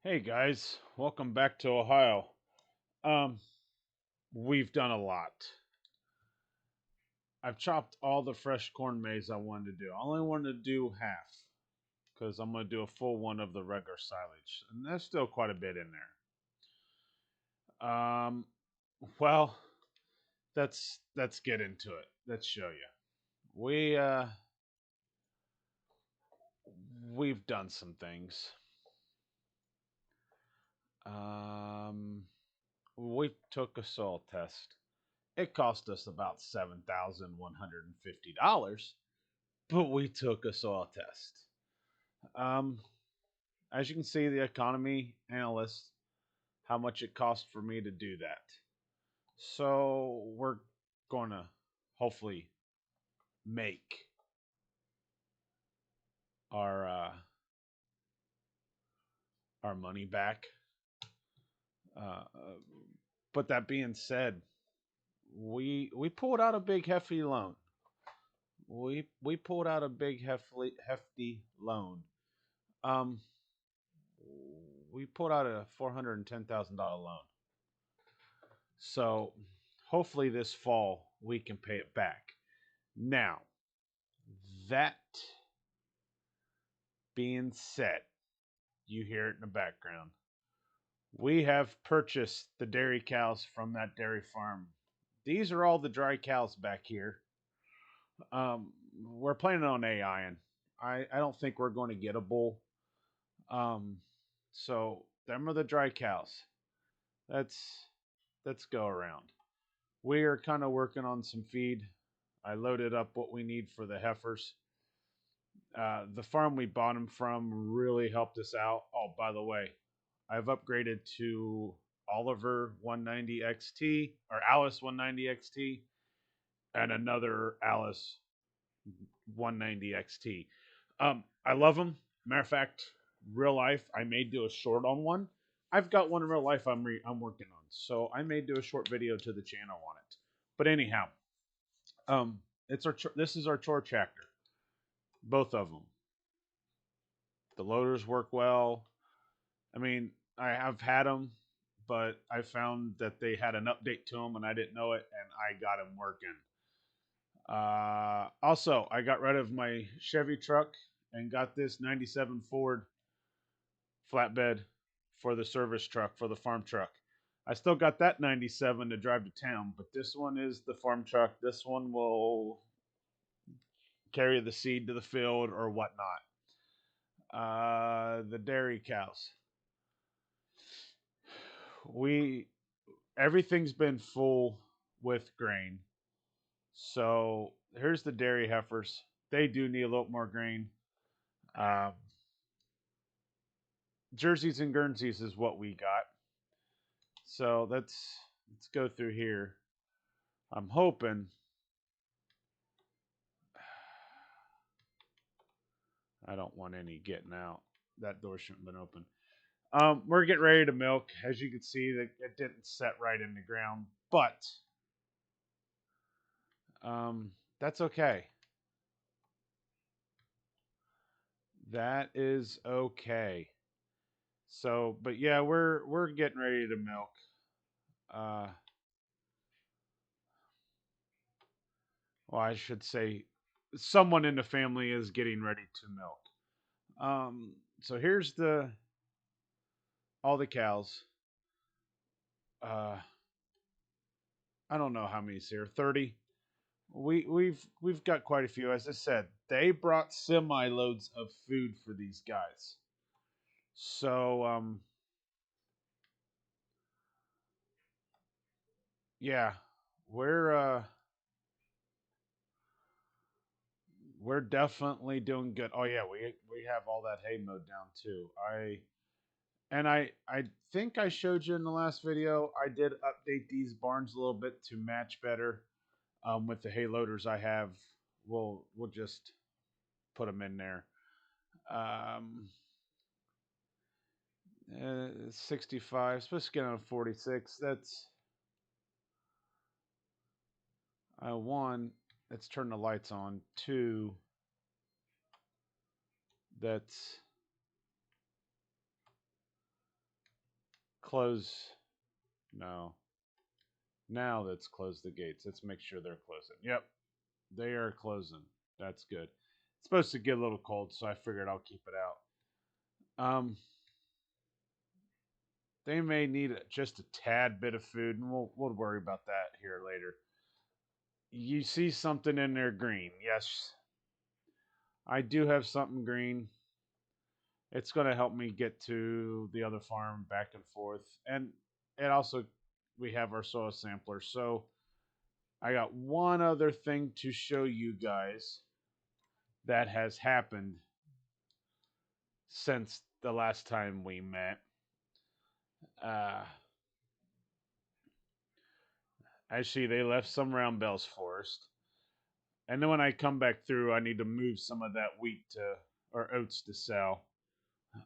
Hey guys, welcome back to Ohio. Um, we've done a lot. I've chopped all the fresh corn maze I wanted to do. I only wanted to do half because I'm going to do a full one of the regular silage, and there's still quite a bit in there. Well, let's get into it. Let's show you. We've done some things. Um, we took a soil test. It cost us about $7,150, but we took a soil test. Um, as you can see, the economy analyst, how much it cost for me to do that. So we're going to hopefully make our uh, our money back. Uh, but that being said, we pulled out a big hefty loan. We pulled out a big hefty loan. Um, we pulled out a $410,000 loan. So hopefully this fall we can pay it back. Now, that being said, you hear it in the background. We have purchased the dairy cows from that dairy farm. These are all the dry cows back here. We're planning on AIing. I don't think we're going to get a bull. Um, so them are the dry cows. Let's let's go around. We are kind of working on some feed. I loaded up what we need for the heifers. The farm we bought them from really helped us out. Oh, by the way, I've upgraded to Oliver 190 XT or Alice 190 XT and another Alice 190 XT. I love them. Matter of fact, real life, I may do a short on one. I've got one in real life I'm working on, so I may do a short video to the channel on it. But anyhow, it's this is our chore tractor, both of them. The loaders work well. I mean, I have had them, but I found that they had an update to them and I didn't know it, and I got them working. Also, I got rid of my Chevy truck and got this 97 Ford flatbed for the service truck, for the farm truck. I still got that 97 to drive to town, but this one is the farm truck. This one will carry the seed to the field or whatnot. The dairy cows. We Everything's been full with grain. So here's the dairy heifers. They do need a little more grain. Um, Jerseys and Guernseys is what we got. So let's go through here. I'm hoping. I don't want any getting out. That door shouldn't have been open. We're getting ready to milk. As you can see, that it didn't set right in the ground, but that's okay. That is okay. So, but yeah, we're getting ready to milk. Uh, well, I should say, someone in the family is getting ready to milk. So here's the all the cows. Uh, I don't know how many's here. 30. We've got quite a few. As I said, they brought semi loads of food for these guys. So yeah, we're uh we're definitely doing good. Oh yeah, we have all that hay mowed down too. I think I showed you in the last video. I did update these barns a little bit to match better with the hay loaders I have. We'll just put them in there. Um, 65. Supposed to get on a 46. That's one. Let's turn the lights on. Two. That's close. No. Now let's close the gates. Let's make sure they're closing. Yep, they are closing. That's good. It's supposed to get a little cold, so I figured I'll keep it out. They may need just a tad bit of food, and we'll worry about that here later. You see something in there green? Yes, I do have something green. It's going to help me get to the other farm back and forth, and it also we have our soil sampler. So I got one other thing to show you guys that has happened since the last time we met. Uh, Actually, they left some round bells for us. And then when I come back through, I need to move some of that wheat to or oats to sell.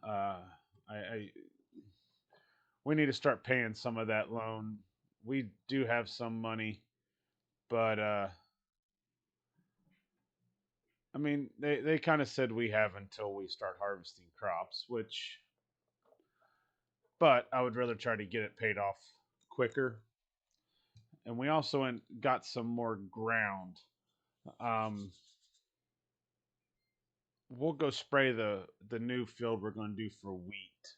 Uh, I we need to start paying some of that loan. We do have some money, but I mean, they kind of said we have until we start harvesting crops, which, but I would rather try to get it paid off quicker. And we also got some more ground. Um, we'll go spray the new field we're going to do for wheat,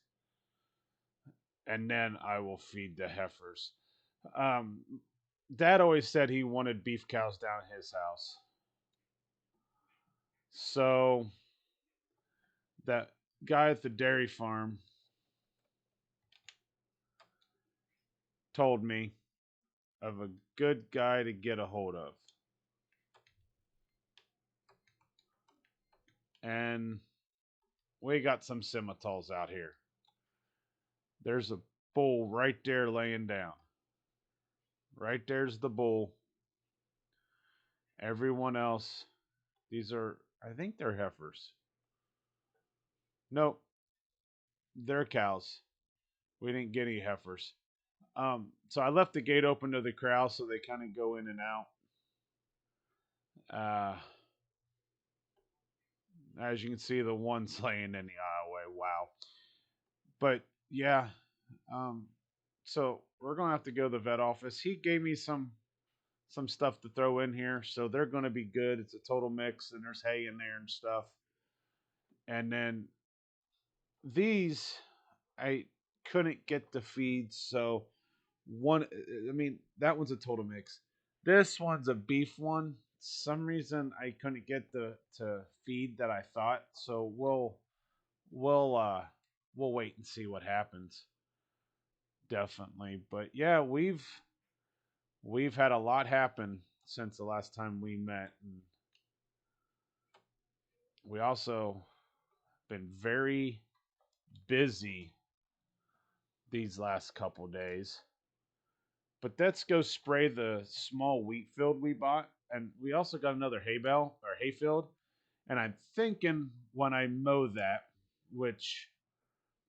and then I will feed the heifers. Um, Dad always said he wanted beef cows down at his house, so that guy at the dairy farm told me of a good guy to get a hold of. And we got some Simmentals out here. There's a bull right there laying down. Right there's the bull. Everyone else, these are, I think they're heifers. Nope, they're cows. We didn't get any heifers. So I left the gate open to the corral so they kind of go in and out. Uh, as you can see, the one's laying in the aisleway. Wow. But yeah, um, so we're gonna have to go to the vet office. He gave me some stuff to throw in here, so they're gonna be good. It's a total mix, and there's hay in there and stuff. And then these, I couldn't get the feed, so one. I mean, that one's a total mix. This one's a beef one. Some reason I couldn't get the to feed that I thought, so we'll we'll wait and see what happens. Definitely, but yeah, we've had a lot happen since the last time we met, and we also been very busy these last couple days. But let's go spray the small wheat field we bought, and we also got another hay bale or hay field. And I'm thinking when I mow that, which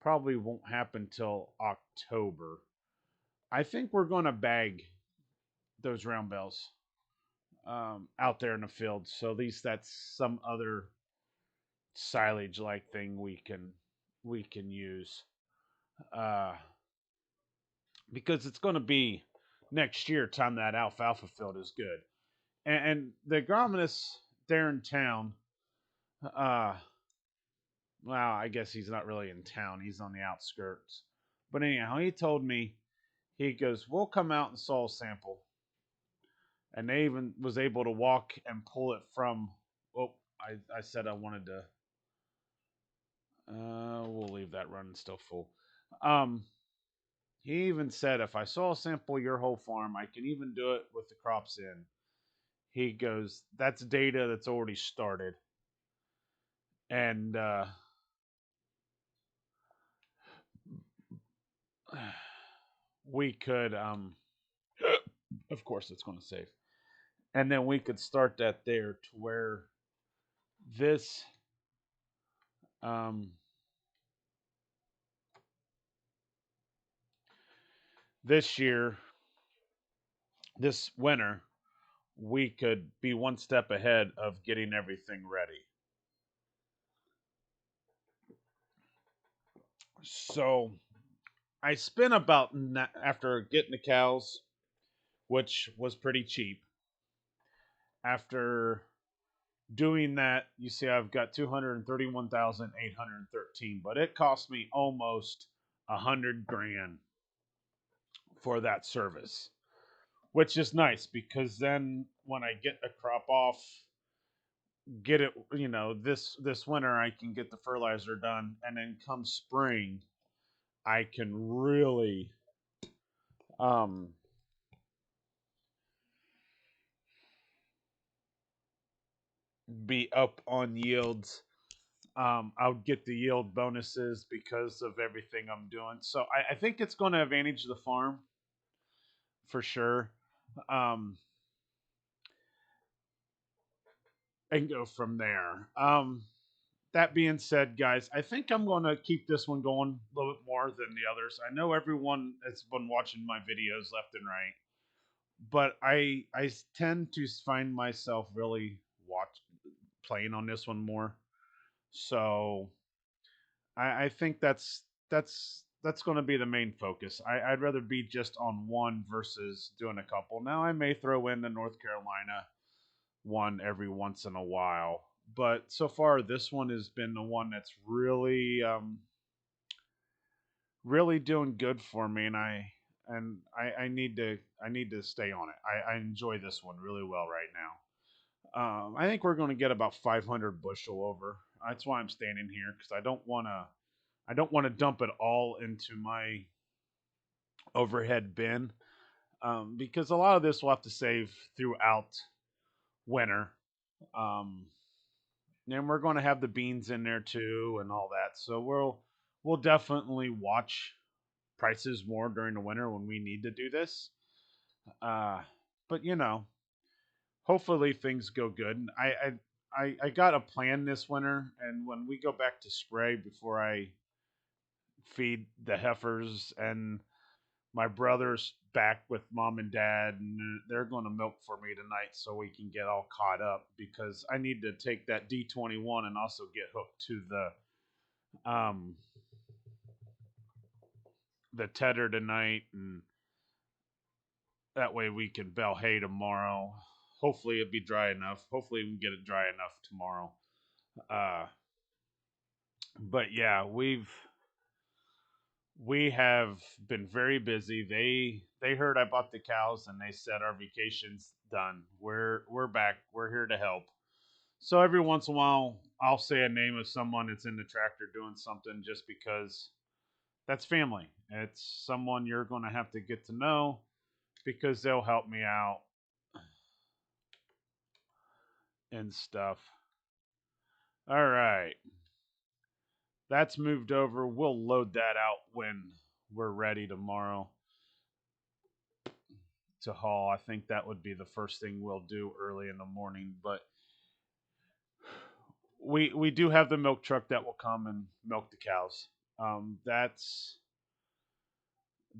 probably won't happen till October, I think we're going to bag those round bells out there in the field. So at least that's some other silage like thing we can use. Uh, because it's going to be next year time that alfalfa field is good. And the agronomist there in town, uh, well, I guess he's not really in town. He's on the outskirts. But anyhow, he told me, he goes, we'll come out and soil sample. And they even was able to walk and pull it from, oh, I said I wanted to, we'll leave that running still full. Um, he even said, if I soil sample your whole farm, I can even do it with the crops in. He goes, that's data that's already started. And we could, of course, it's going to save. And then we could start that there to where this, um, this year, this winter, we could be one step ahead of getting everything ready. So I spent about after getting the cows, which was pretty cheap. After doing that, you see, I've got 231,813, but it cost me almost 100 grand for that service, which is nice because then when I get the crop off, get it, this winter I can get the fertilizer done, and then come spring, I can really um be up on yields. I'll get the yield bonuses because of everything I'm doing. So I think it's going to advantage the farm for sure. Um, and go from there. That being said, guys, I think I'm going to keep this one going a little bit more than the others. I know everyone has been watching my videos left and right, but I tend to find myself really playing on this one more. So I think that's going to be the main focus. I'd rather be just on one versus doing a couple. Now I may throw in the North Carolina one every once in a while, but so far this one has been the one that's really doing good for me, and I need to stay on it. I enjoy this one really well right now. I think we're going to get about 500 bushel over. That's why I'm standing here because I don't want to dump it all into my overhead bin, because a lot of this we'll have to save throughout winter. Um, and we're going to have the beans in there too and all that. So we'll definitely watch prices more during the winter when we need to do this. Uh, but hopefully things go good. And I got a plan this winter, and when we go back to spray, before I feed the heifers, and my brother's back with mom and dad, and they're going to milk for me tonight so we can get all caught up because I need to take that D21 and also get hooked to um the tedder tonight, and that way we can bale hay tomorrow. Hopefully it'll be dry enough. Hopefully we can get it dry enough tomorrow. Uh, but yeah, we have been very busy. They heard I bought the cows and they said our vacation's done. We're back. We're here to help. So every once in a while, I'll say a name of someone that's in the tractor doing something just because that's family. It's someone you're going to have to get to know because they'll help me out and stuff. All right. That's moved over. We'll load that out when we're ready tomorrow to haul. I think that would be the first thing we'll do early in the morning. But we do have the milk truck that will come and milk the cows.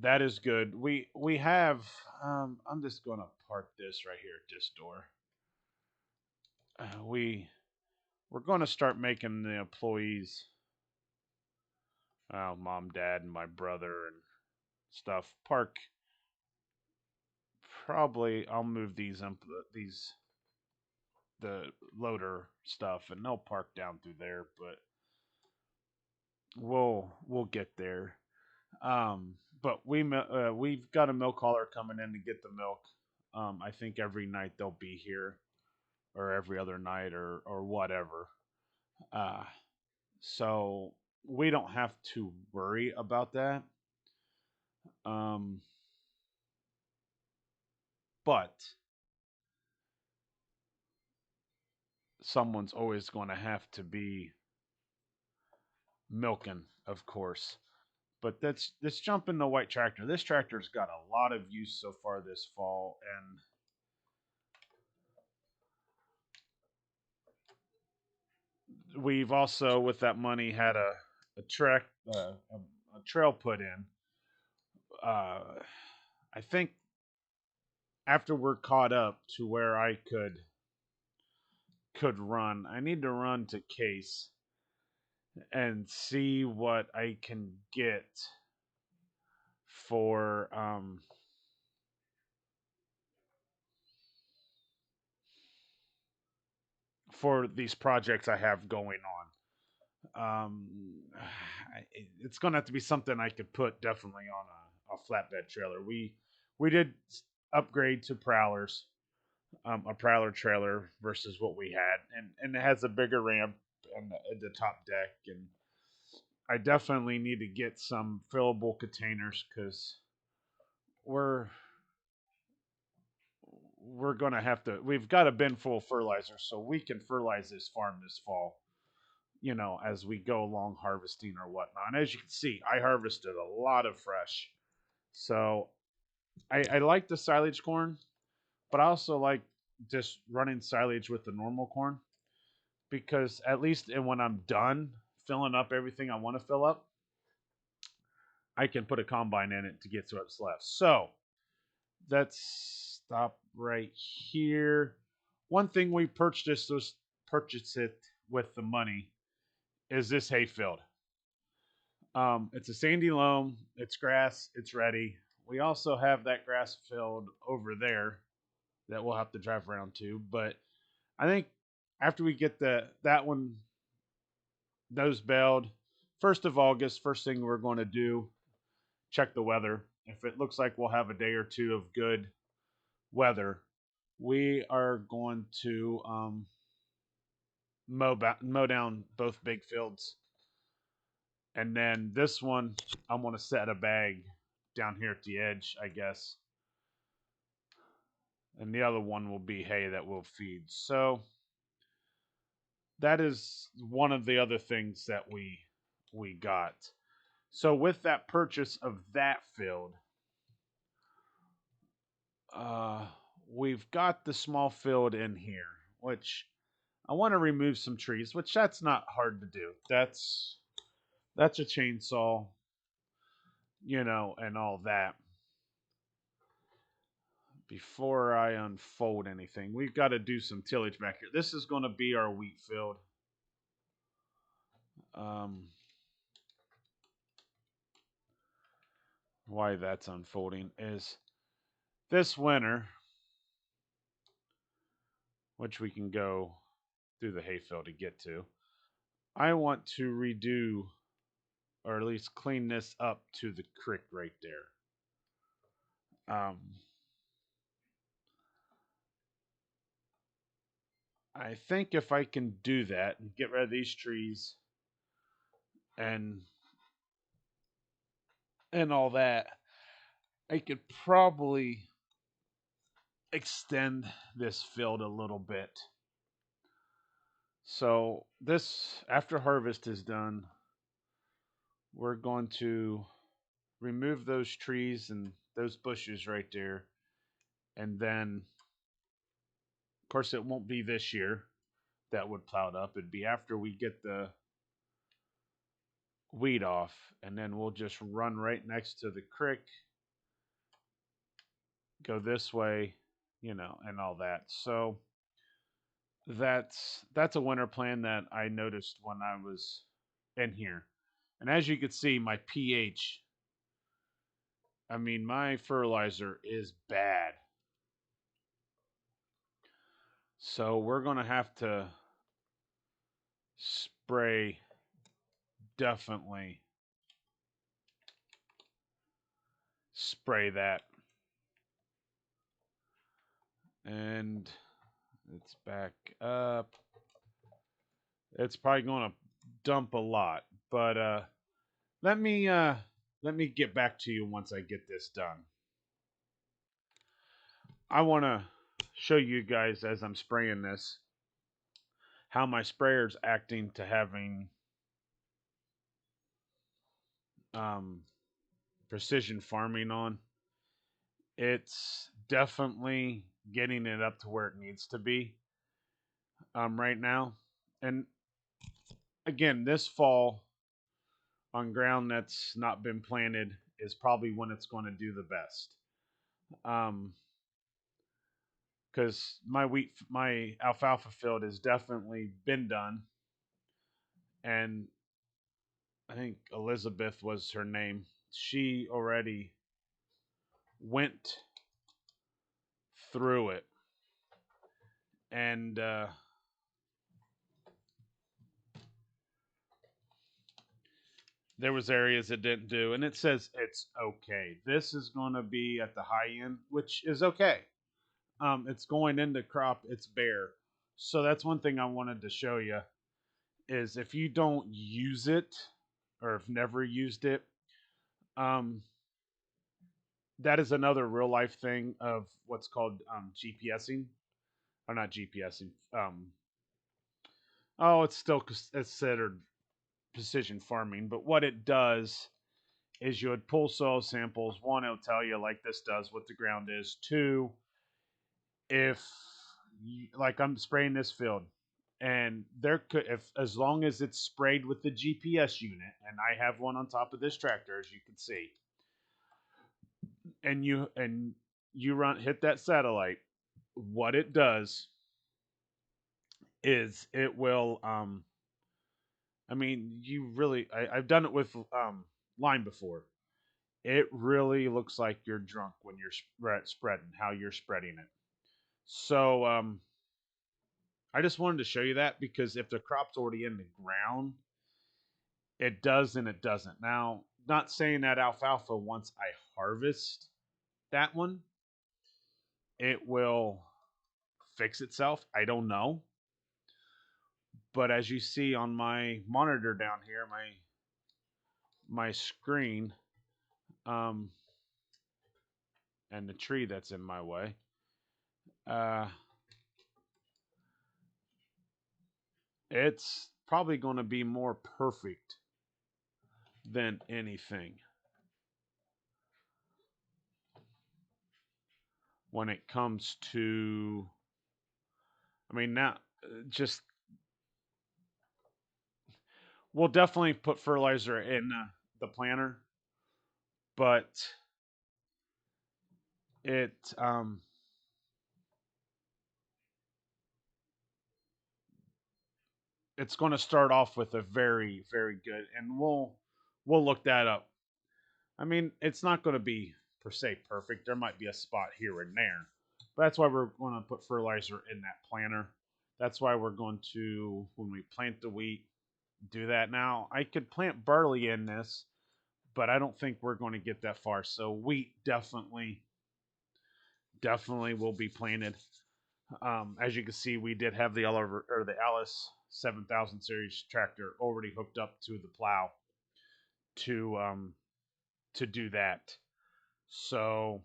That is good. We have. I'm just gonna park this right here at this door. We're gonna start making the employees, mom, dad, and my brother and stuff park. Probably I'll move these the loader stuff, and they'll park down through there. But we'll get there. But we've got a milk hauler coming in to get the milk. I think every night they'll be here, or every other night, or whatever. Uh, so we don't have to worry about that. Um, but someone's always going to have to be milking, of course. But let's jump in the white tractor. This tractor's got a lot of use so far this fall, and we've also with that money had a track a trail put in. Uh, I think after we're caught up to where I could run, I need to run to Case and see what I can get for these projects I have going on. It's going to have to be something I could put definitely on a flatbed trailer. We did upgrade to prowlers, a prowler trailer versus what we had, and it has a bigger ramp and the top deck, and I definitely need to get some fillable containers because we're we're gonna have to. We've got a bin full of fertilizer, so we can fertilize this farm this fall. You know, as we go along harvesting or whatnot. And as you can see, I harvested a lot of fresh. So I like the silage corn, but I also like just running silage with the normal corn because at least and when I'm done filling up everything I want to fill up, I can put a combine in it to get to what's left. So let's stop right here. One thing we purchased it with the money is this hayfield. It's a sandy loam. It's grass. It's ready. We also have that grass field over there that we'll have to drive around to. But I think after we get that one those baled, 1st of August, first thing we're going to do, check the weather. If it looks like we'll have a day or two of good weather, we are going to mow down both big fields. And then this one, I'm going to set a bag down here at the edge, I guess. And the other one will be hay that we'll feed. So that is one of the other things that we got. So with that purchase of that field, uh, we've got the small field in here, which I want to remove some trees, which that's not hard to do. That's a chainsaw, and all that. Before I unfold anything, we've got to do some tillage back here. This is going to be our wheat field. Um, why that's unfolding is this winter, which we can go through the hayfield to get to. I want to redo or at least clean this up to the creek right there. I think if I can do that and get rid of these trees and all that, I could probably extend this field a little bit. So this after harvest is done, we're going to remove those trees and those bushes right there. And then of course it won't be this year that would plow it up. It'd be after we get the weed off, and then we'll just run right next to the creek, go this way, and all that. So that's a winter plan that I noticed when I was in here. And as you can see, my pH, I mean, my fertilizer is bad. So we're going to have to spray, definitely spray that. And it's back up. It's probably going to dump a lot, but let me get back to you once I get this done. I want to show you guys as I'm spraying this how my sprayer's acting to having um, precision farming on. It's definitely getting it up to where it needs to be right now. And again, this fall on ground that's not been planted is probably when it's going to do the best. Because my alfalfa field has definitely been done, and I think Elizabeth was her name. She already went through it, and there was areas it didn't do, and it says it's okay. This is going to be at the high end, which is okay. It's going into crop, it's bare. So that's one thing I wanted to show you is if you don't use it or have never used it, um, that is another real life thing of what's called GPSing, or not GPSing. Oh, it's still considered precision farming, but what it does is you would pull soil samples. One, it'll tell you like this does what the ground is. Two, if like I'm spraying this field, and there could, if as long as it's sprayed with the GPS unit, and I have one on top of this tractor, as you can see, and you run hit that satellite, what it does is it will I mean, I've done it with lime before. It really looks like you're drunk when you're spreading how you're spreading it. So I just wanted to show you that because if the crop's already in the ground, it does and it doesn't. Now, not saying that alfalfa once I harvest that one, it will fix itself. I don't know. But as you see on my monitor down here, my screen, um, and the tree that's in my way, uh, it's probably going to be more perfect than anything when it comes to. I mean, now just we'll definitely put fertilizer in the planter, but it it's going to start off with a very very good, and we'll look that up. I mean, it's not going to be per se perfect. There might be a spot here and there, but that's why we're going to put fertilizer in that planter. That's why we're going to, when we plant the wheat, do that. Now I could plant barley in this, but I don't think we're going to get that far. So wheat definitely will be planted. As you can see, we did have the Oliver or the Alice 7000 series tractor already hooked up to the plow to um, to do that. So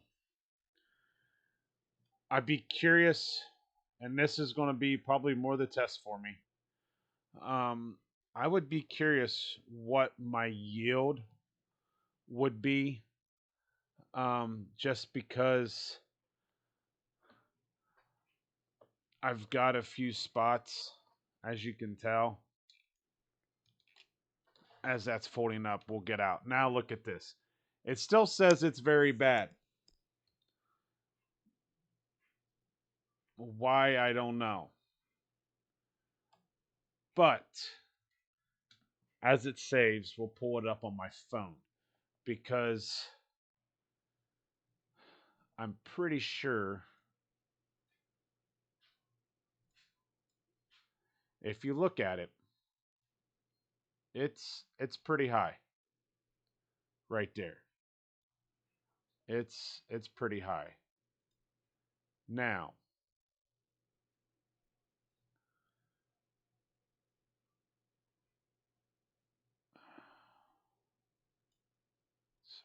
I'd be curious, and this is going to be probably more the test for me. Um, I would be curious what my yield would be, just because I've got a few spots, as you can tell. As that's folding up, we'll get out. Now look at this. It still says it's very bad. Why, I don't know. But as it saves, we'll pull it up on my phone because I'm pretty sure if you look at it, it's pretty high right there. It's pretty high. Now,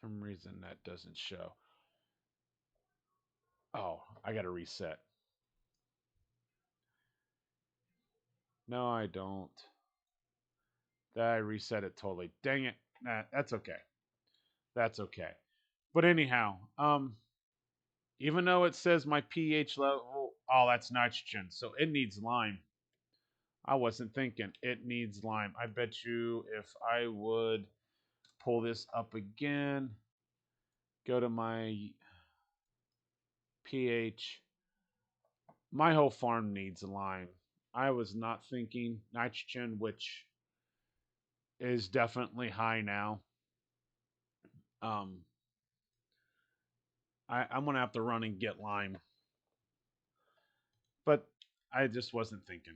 some reason that doesn't show. Oh, I got to reset. No, I don't. That I reset it totally. Dang it. Nah, that's okay. That's okay. But anyhow, even though it says my pH level, oh, that's nitrogen, so it needs lime. I wasn't thinking it needs lime. I bet you if I would pull this up again, go to my pH, my whole farm needs lime. I was not thinking nitrogen, which is definitely high now. Um, I'm gonna have to run and get lime, but I just wasn't thinking.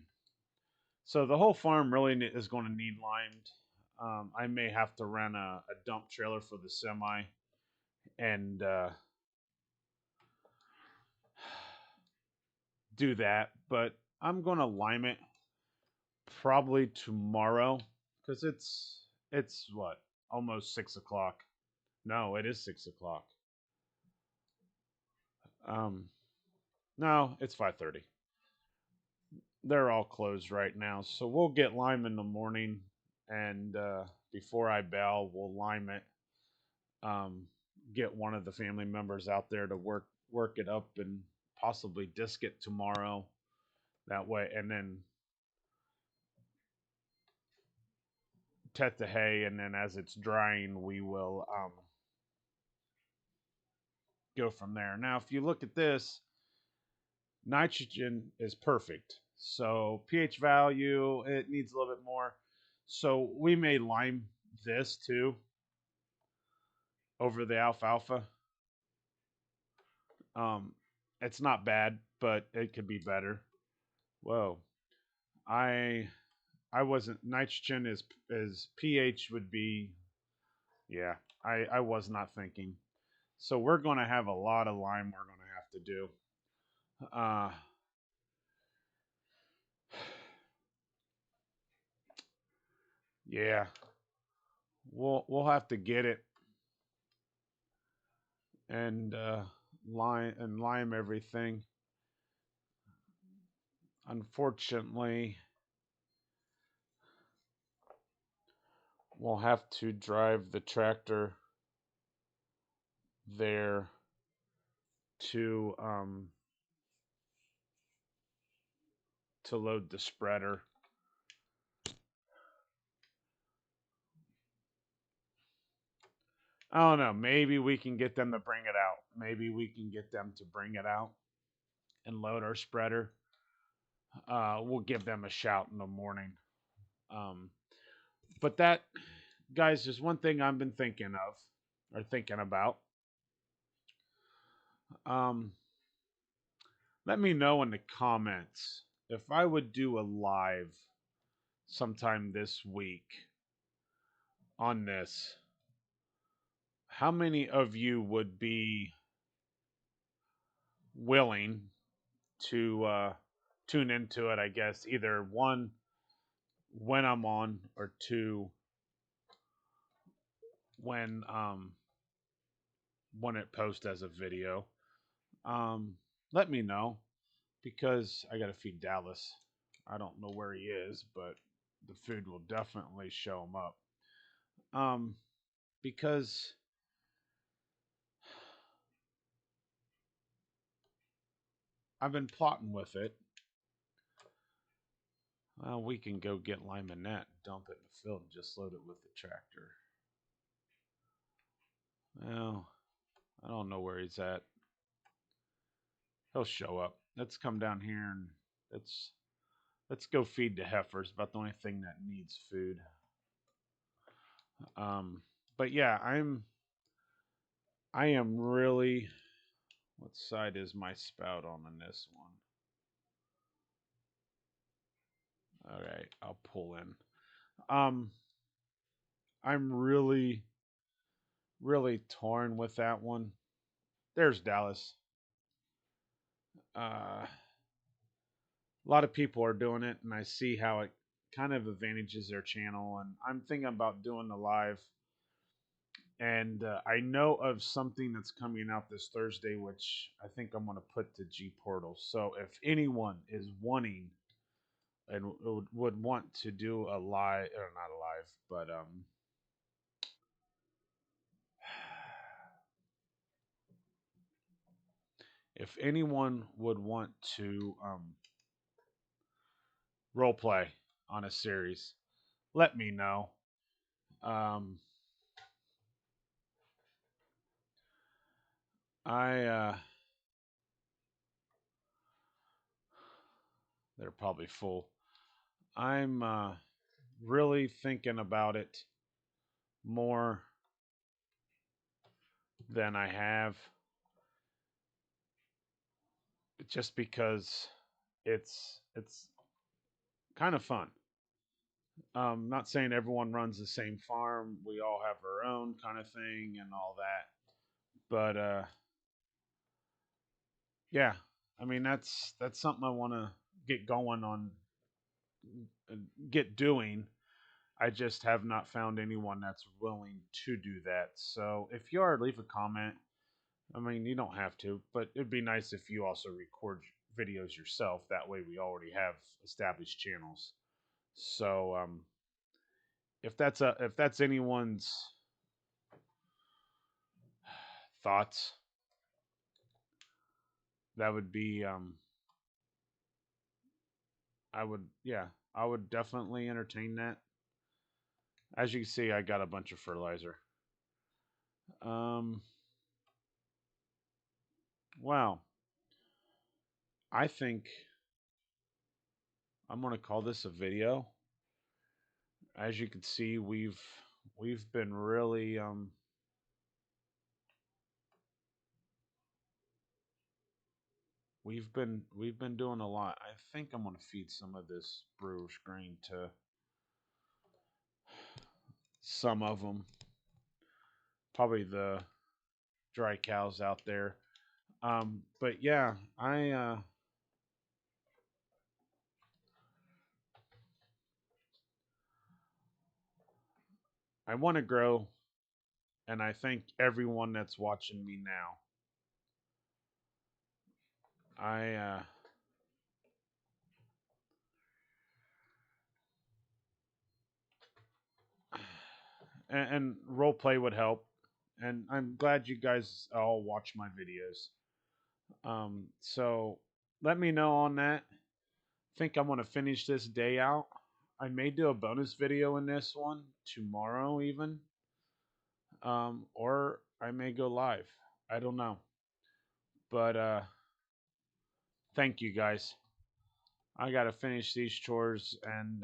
So the whole farm really is going to need limed. I may have to rent a dump trailer for the semi and do that, but I'm going to lime it probably tomorrow because it's what, almost 6 o'clock. No, it is 6 o'clock. Um, no, it's 5:30. They're all closed right now, so we'll get lime in the morning, and before I bail, we'll lime it. Um, get one of the family members out there to work it up and possibly disc it tomorrow. That way, and then tet the hay, and then as it's drying, we will go from there. Now, if you look at this, nitrogen is perfect. So pH value, it needs a little bit more. So we may lime this too over the alfalfa. Um, it's not bad, but it could be better. Whoa, I I wasn't nitrogen is pH would be, yeah. I was not thinking. So we're going to have a lot of lime we're going to have to do. Uh, yeah, we'll have to get it and lime everything. Unfortunately, we'll have to drive the tractor there to to load the spreader. I don't know. Maybe we can get them to bring it out. Maybe we can get them to bring it out and load our spreader. We'll give them a shout in the morning. Um, but that, guys, is one thing I've been thinking of or thinking about. Um, let me know in the comments if I would do a live sometime this week on this. How many of you would be willing to tune into it? I guess either one, when I'm on, or two, when when it posts as a video. Um, let me know because I got to feed Dallas. I don't know where he is, but the food will definitely show him up. Um, because I've been plotting with it. Well, we can go get Lymanette, dump it in the field, and just load it with the tractor. Well, I don't know where he's at. He'll show up. Let's come down here and let's let's go feed the heifers. About the only thing that needs food. Um, but yeah, I am really. What side is my spout on this one? All right, I'll pull in. Um, I'm really torn with that one. There's Dallas. A lot of people are doing it, and I see how it kind of advantages their channel. And I'm thinking about doing the live. And I know of something that's coming out this Thursday, which I think I'm going to put to G Portal. So if anyone is wanting and would want to do a live, or not a live, but if anyone would want to role play on a series, let me know. Um, I they're probably full. I'm really thinking about it more than I have. just because it's kind of fun. Not saying everyone runs the same farm. We all have our own kind of thing and all that. But yeah, I mean that's something I want to get going on, get doing. I just have not found anyone that's willing to do that. So if you are, leave a comment. I mean, you don't have to, but it'd be nice if you also record videos yourself. That way, we already have established channels. So if that's anyone's thoughts, that would be I would definitely entertain that. As you can see, I got a bunch of fertilizer. Um, wow, I think I'm gonna call this a video. As you can see, we've been really we've been doing a lot. I think I'm gonna feed some of this brewer's grain to some of them, probably the dry cows out there. But yeah, I want to grow, and I think everyone that's watching me now, I and role play would help. And I'm glad you guys all watch my videos. So let me know on that. Think I'm gonna finish this day out. I may do a bonus video in this one tomorrow, even, or I may go live. I don't know, but thank you guys. I gotta finish these chores and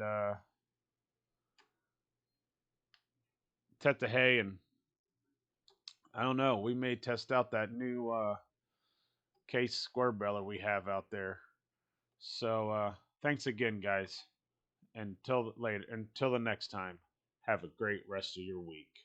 tet the hay, and I don't know. We may test out that new case square beller we have out there. So thanks again, guys. Until later, until the next time. Have a great rest of your week.